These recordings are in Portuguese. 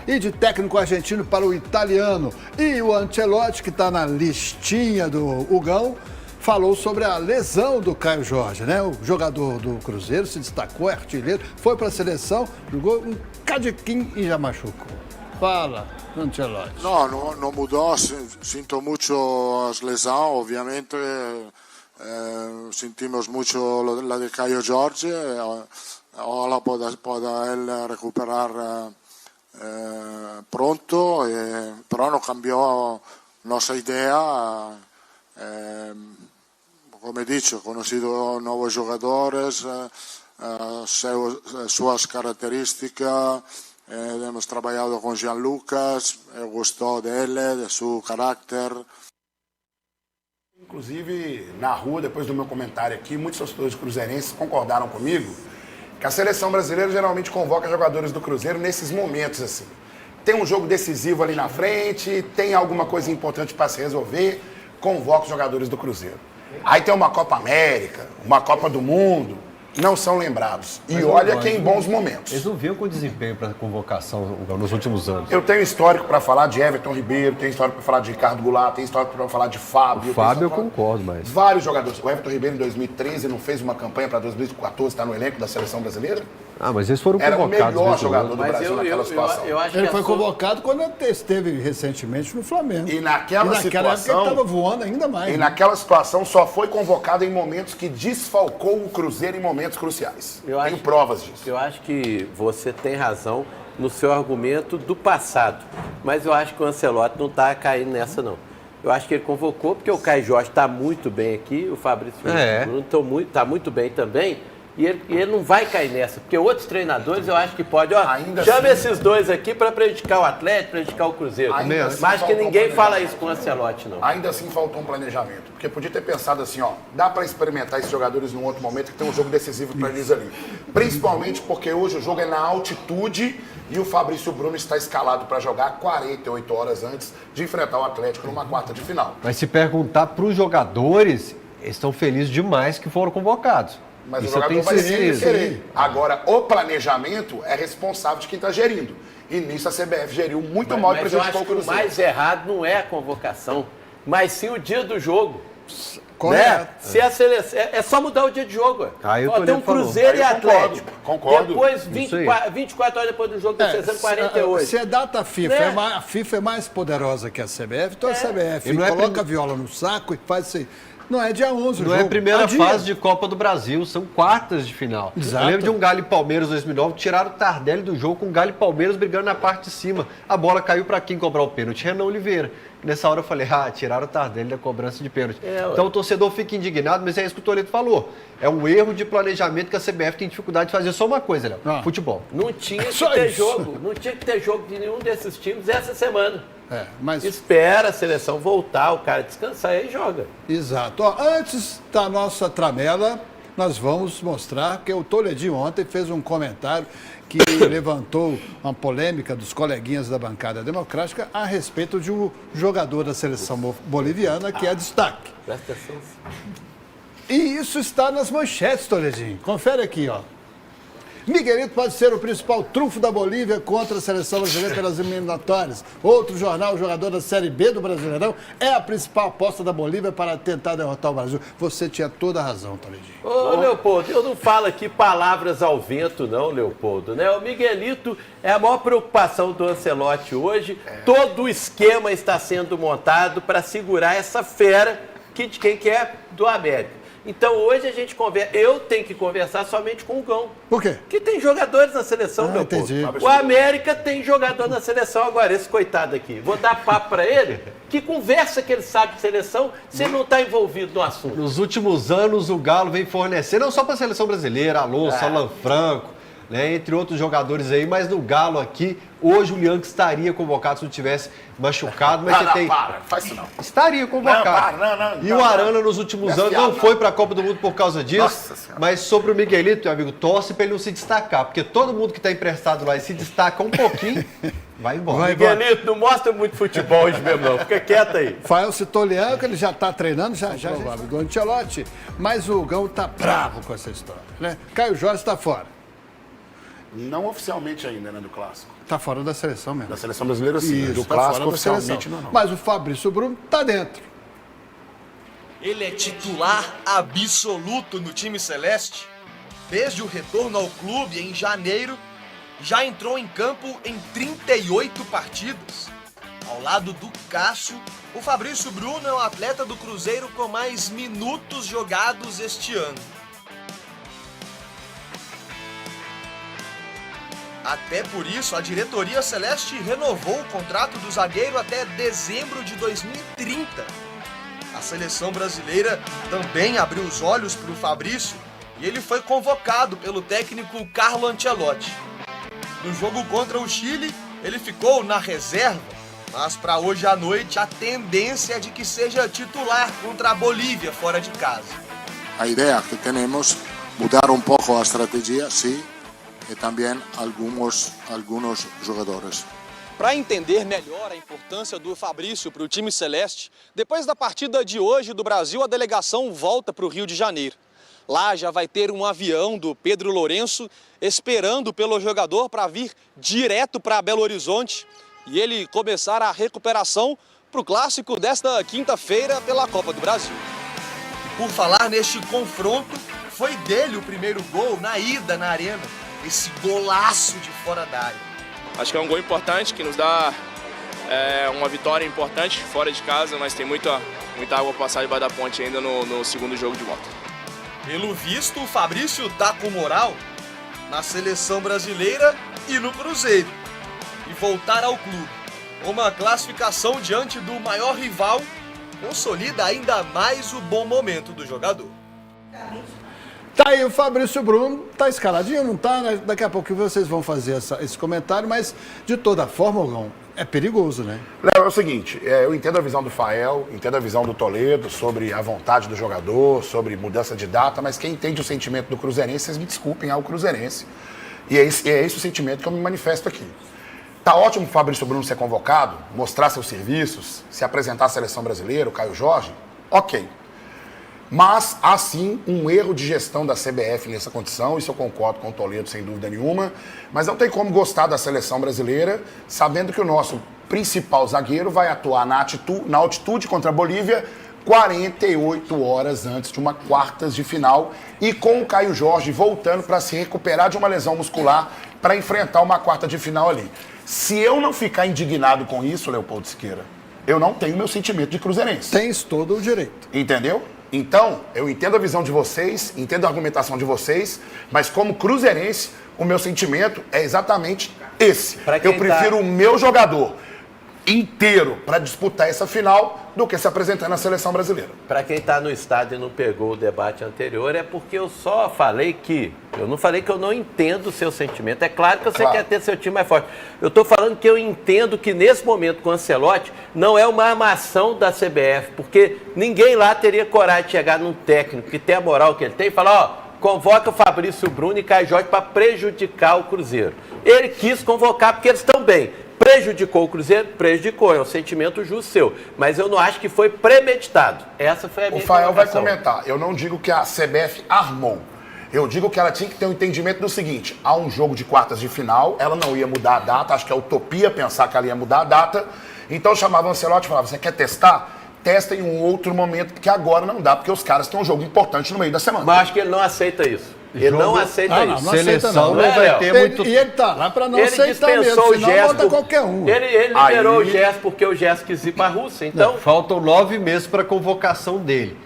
e de técnico argentino para o italiano. E o Ancelotti, que está na listinha do Hugão, falou sobre a lesão do Caio Jorge, né? O jogador do Cruzeiro se destacou, é artilheiro, foi para a seleção, jogou um cadiquinho e já machucou. Fala, Ancelotti. No mudó, sinto mucho a lesão, obviamente, sentimos mucho la de Caio Jorge, ahora pueda él recuperar pronto, pero no cambió nuestra idea. Como he dicho, conocido nuevos jugadores, sus características, hemos trabajado con Gianlucas, me gustó de él, de su carácter. Inclusive, na rua, depois do meu comentário aqui, muitos torcedores cruzeirenses concordaram comigo que a seleção brasileira geralmente convoca jogadores do Cruzeiro nesses momentos assim. Tem um jogo decisivo ali na frente, tem alguma coisa importante para se resolver, convoca os jogadores do Cruzeiro. Aí tem uma Copa América, uma Copa do Mundo, não são lembrados. E olha que em bons momentos. Eles não vinham com desempenho para convocação nos últimos anos. Eu tenho histórico para falar de Everton Ribeiro, tenho histórico para falar de Ricardo Goulart, tenho histórico para falar de Fábio. O Fábio eu concordo, mas... Vários jogadores. O Everton Ribeiro em 2013 não fez uma campanha para 2014 estar no elenco da seleção brasileira? Ah, mas eles foram convocados. Era o melhor jogador do Brasil naquela situação. Eu acho que ele foi convocado quando esteve recentemente no Flamengo. E naquela situação, época ele estava voando ainda mais. E naquela situação só foi convocado em momentos que desfalcou o Cruzeiro em momentos cruciais. Tenho provas disso. Eu acho que você tem razão no seu argumento do passado. Mas eu acho que o Ancelotti não está caindo nessa, não. Eu acho que ele convocou porque o Caio Jorge está muito bem aqui, o Fabrício Bruno está muito bem também. E ele não vai cair nessa, porque outros treinadores eu acho que pode, chama esses dois aqui para prejudicar o Atlético, prejudicar o Cruzeiro. Mas que ninguém fala isso com o Ancelotti, não. Ainda assim faltou um planejamento, porque podia ter pensado assim, dá para experimentar esses jogadores num outro momento que tem um jogo decisivo para eles ali. Principalmente porque hoje o jogo é na altitude e o Fabrício Bruno está escalado para jogar 48 horas antes de enfrentar o Atlético numa quarta de final. Mas se perguntar para os jogadores, eles estão felizes demais que foram convocados. Mas isso o jogador vai sempre querer. Agora, o planejamento é responsável de quem está gerindo. E nisso a CBF geriu muito mal e prejudicou o Cruzeiro. O mais errado não é a convocação, mas sim o dia do jogo. Correto. Né? Se a seleção, é só mudar o dia de jogo. Tem um Cruzeiro e Atlético. Concordo. Depois, 24 horas depois do jogo, da seleção 48. Se é data FIFA, a FIFA é mais poderosa que a CBF, então a CBF coloca a viola no saco e faz isso. Não é dia 11 o jogo. Não é a primeira fase de Copa do Brasil, são quartas de final. Exato. Eu lembro de um Galo e Palmeiras 2009, tiraram o Tardelli do jogo com o Galo e Palmeiras brigando na parte de cima. A bola caiu para quem cobrar o pênalti? Renan Oliveira. Nessa hora eu falei, tiraram o Tardelli da cobrança de pênalti. Então o torcedor fica indignado, mas é isso que o Toledo falou. É um erro de planejamento que a CBF tem dificuldade de fazer. Só uma coisa, Léo, futebol. Não tinha que ter jogo, não tinha que ter jogo de nenhum desses times essa semana. Mas... Espera a seleção voltar, o cara descansar e aí joga. Exato. Antes da nossa tramela, nós vamos mostrar que o Toledinho ontem fez um comentário que levantou uma polêmica dos coleguinhas da bancada democrática a respeito de um jogador da seleção boliviana que é destaque. Presta atenção. E isso está nas manchetes, Toledinho. Confere aqui, Miguelito pode ser o principal trunfo da Bolívia contra a seleção brasileira pelas eliminatórias. Outro jornal, o jogador da Série B do Brasileirão, é a principal aposta da Bolívia para tentar derrotar o Brasil. Você tinha toda a razão, Toledinho. Ô, Leopoldo, eu não falo aqui palavras ao vento, não, Leopoldo, né? O Miguelito é a maior preocupação do Ancelotti hoje. Todo o esquema está sendo montado para segurar essa fera de quem que é do América. Então hoje a gente conversa, eu tenho que conversar somente com o Gão. Por quê? Porque tem jogadores na seleção, meu povo. O América tem jogador na seleção agora, esse coitado aqui. Vou dar papo para ele, que conversa que ele sabe de seleção, se ele não está envolvido no assunto. Nos últimos anos o Galo vem fornecer, não só para a seleção brasileira, Alonso, Alan Franco, né, entre outros jogadores aí, mas no Galo aqui, hoje o Lianco estaria convocado se não tivesse machucado, mas faz isso não. Estaria convocado. E o Arana nos últimos anos não foi para a Copa do Mundo por causa disso, mas sobre o Miguelito, meu amigo, torce para ele não se destacar, porque todo mundo que está emprestado lá e se destaca um pouquinho, vai embora. Miguelito, não mostra muito futebol hoje mesmo não, fica quieto aí. Fael citou o Lianco, ele já está treinando, já do Ancelotti, mas o Gão está bravo com essa história, né? Caio Jorge está fora. Não oficialmente ainda, né, do Clássico. Tá fora da seleção mesmo. Da seleção brasileira, sim. Isso, Do tá clássico, fora da oficialmente, seleção. não. Mas o Fabrício Bruno tá dentro. Ele é titular absoluto no time celeste. Desde o retorno ao clube em janeiro, já entrou em campo em 38 partidas. Ao lado do Cássio, o Fabrício Bruno é o atleta do Cruzeiro com mais minutos jogados este ano. Até por isso, a diretoria celeste renovou o contrato do zagueiro até dezembro de 2030. A seleção brasileira também abriu os olhos para o Fabrício e ele foi convocado pelo técnico Carlo Ancelotti. No jogo contra o Chile, ele ficou na reserva, mas para hoje à noite a tendência é de que seja titular contra a Bolívia fora de casa. A idea que tenemos, mudar un poco la estrategia, sí, y también algunos jugadores. Para entender melhor a importância do Fabrício para o time celeste, depois da partida de hoje do Brasil, a delegação volta para o Rio de Janeiro. Lá já vai ter um avião do Pedro Lourenço esperando pelo jogador para vir direto para Belo Horizonte e ele começar a recuperação para o clássico desta quinta-feira pela Copa do Brasil. E por falar neste confronto, foi dele o primeiro gol na ida na arena, esse golaço de fora da área. Acho que é um gol importante que nos dá uma vitória importante fora de casa, mas tem muita água para passar debaixo da ponte ainda no segundo jogo de volta. Pelo visto, o Fabrício tá com moral na seleção brasileira e no Cruzeiro. E voltar ao clube, uma classificação diante do maior rival, consolida ainda mais o bom momento do jogador. Tá aí o Fabrício Bruno, tá escaladinho, não tá? Né? Daqui a pouco vocês vão fazer esse comentário, mas de toda forma, Gão, é perigoso, né? Léo, é o seguinte, eu entendo a visão do Fael, entendo a visão do Toledo sobre a vontade do jogador, sobre mudança de data, mas quem entende o sentimento do cruzeirense, vocês me desculpem, é o cruzeirense. E é esse o sentimento que eu me manifesto aqui. Tá ótimo o Fabrício Bruno ser convocado, mostrar seus serviços, se apresentar à seleção brasileira, o Caio Jorge, ok. Mas há sim um erro de gestão da CBF nessa condição, isso eu concordo com o Toledo sem dúvida nenhuma, mas não tem como gostar da seleção brasileira sabendo que o nosso principal zagueiro vai atuar na altitude contra a Bolívia 48 horas antes de uma quartas de final e com o Caio Jorge voltando para se recuperar de uma lesão muscular para enfrentar uma quarta de final ali. Se eu não ficar indignado com isso, Leopoldo Siqueira, eu não tenho meu sentimento de cruzeirense. Tens todo o direito. Entendeu? Então, eu entendo a visão de vocês, entendo a argumentação de vocês, mas como cruzeirense, o meu sentimento é exatamente esse. Eu prefiro o meu jogador inteiro para disputar essa final do que se apresentar na seleção brasileira. Para quem está no estádio e não pegou o debate anterior, é porque eu só falei que... Eu não falei que eu não entendo o seu sentimento. É claro que você quer ter seu time mais forte. Eu estou falando que eu entendo que nesse momento com o Ancelotti não é uma armação da CBF, porque ninguém lá teria coragem de chegar num técnico que tem a moral que ele tem e falar, ó, convoca o Fabrício Bruno e Caio Jorge para prejudicar o Cruzeiro. Ele quis convocar porque eles estão bem. Prejudicou o Cruzeiro? Prejudicou, é um sentimento justo seu. Mas eu não acho que foi premeditado. Essa foi a minha colocação. O Fael vai comentar. Eu não digo que a CBF armou. Eu digo que ela tinha que ter um entendimento do seguinte. Há um jogo de quartas de final, ela não ia mudar a data. Acho que é utopia pensar que ela ia mudar a data. Então chamava o Ancelotti e falava, você quer testar? Testa em um outro momento, porque agora não dá, porque os caras têm um jogo importante no meio da semana. Mas acho que ele não aceita isso. Ele não aceita isso. Não Seleção aceita, não vai ter muito... E ele tá lá para não ele aceitar dispensou mesmo, senão bota qualquer um. Ele liberou o Gerson porque o Gerson quis ir para a Rússia, então... Não, faltam 9 meses para a convocação dele.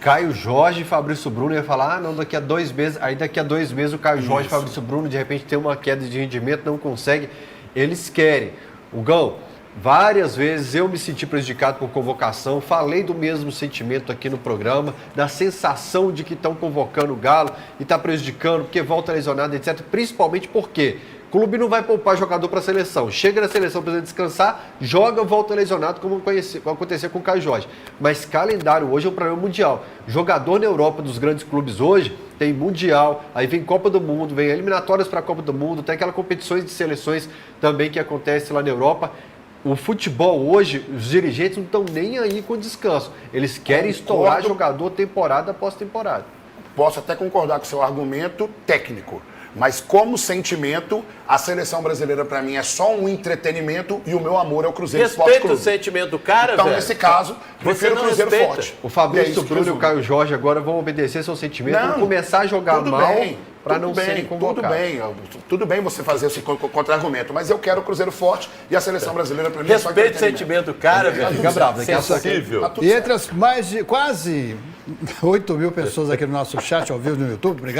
Caio Jorge e Fabrício Bruno ia falar, não, daqui a 2 meses, aí daqui a 2 meses o Caio Jorge e Fabrício Bruno de repente tem uma queda de rendimento, não consegue. Eles querem. O Gão, várias vezes eu me senti prejudicado por convocação, falei do mesmo sentimento aqui no programa, da sensação de que estão convocando o Galo e está prejudicando, porque volta lesionado, etc. Principalmente porque o clube não vai poupar jogador para a seleção. Chega na seleção, precisa descansar, joga, volta lesionado, como acontecer com o Caio Jorge. Mas calendário hoje é um problema mundial. Jogador na Europa dos grandes clubes hoje tem Mundial, aí vem Copa do Mundo, vem eliminatórias para a Copa do Mundo, tem aquelas competições de seleções também que acontecem lá na Europa. O futebol hoje, os dirigentes não estão nem aí com descanso. Eles querem estourar jogador temporada após temporada. Posso até concordar com o seu argumento técnico, Mas como sentimento, a seleção brasileira para mim é só um entretenimento e o meu amor é o Cruzeiro Esporte Respeita o Clube. sentimento do cara, Então, velho. nesse caso, prefiro o não Cruzeiro respeita. forte. O E é Fabrício isso que Bruno e o resume. Caio Jorge agora vão obedecer seu sentimento, Não, vão começar a jogar tudo mal bem, para tudo não bem, serem convocados. Tudo bem você fazer esse contra-argumento, mas eu quero o Cruzeiro forte e a seleção brasileira para mim é só Respeita o entretenimento. sentimento do cara, velho. Fica bravo, daqui a pouco Sensível. Tá tudo E certo. entre as mais de quase 8 mil pessoas aqui no nosso chat ao vivo no YouTube, obrigado.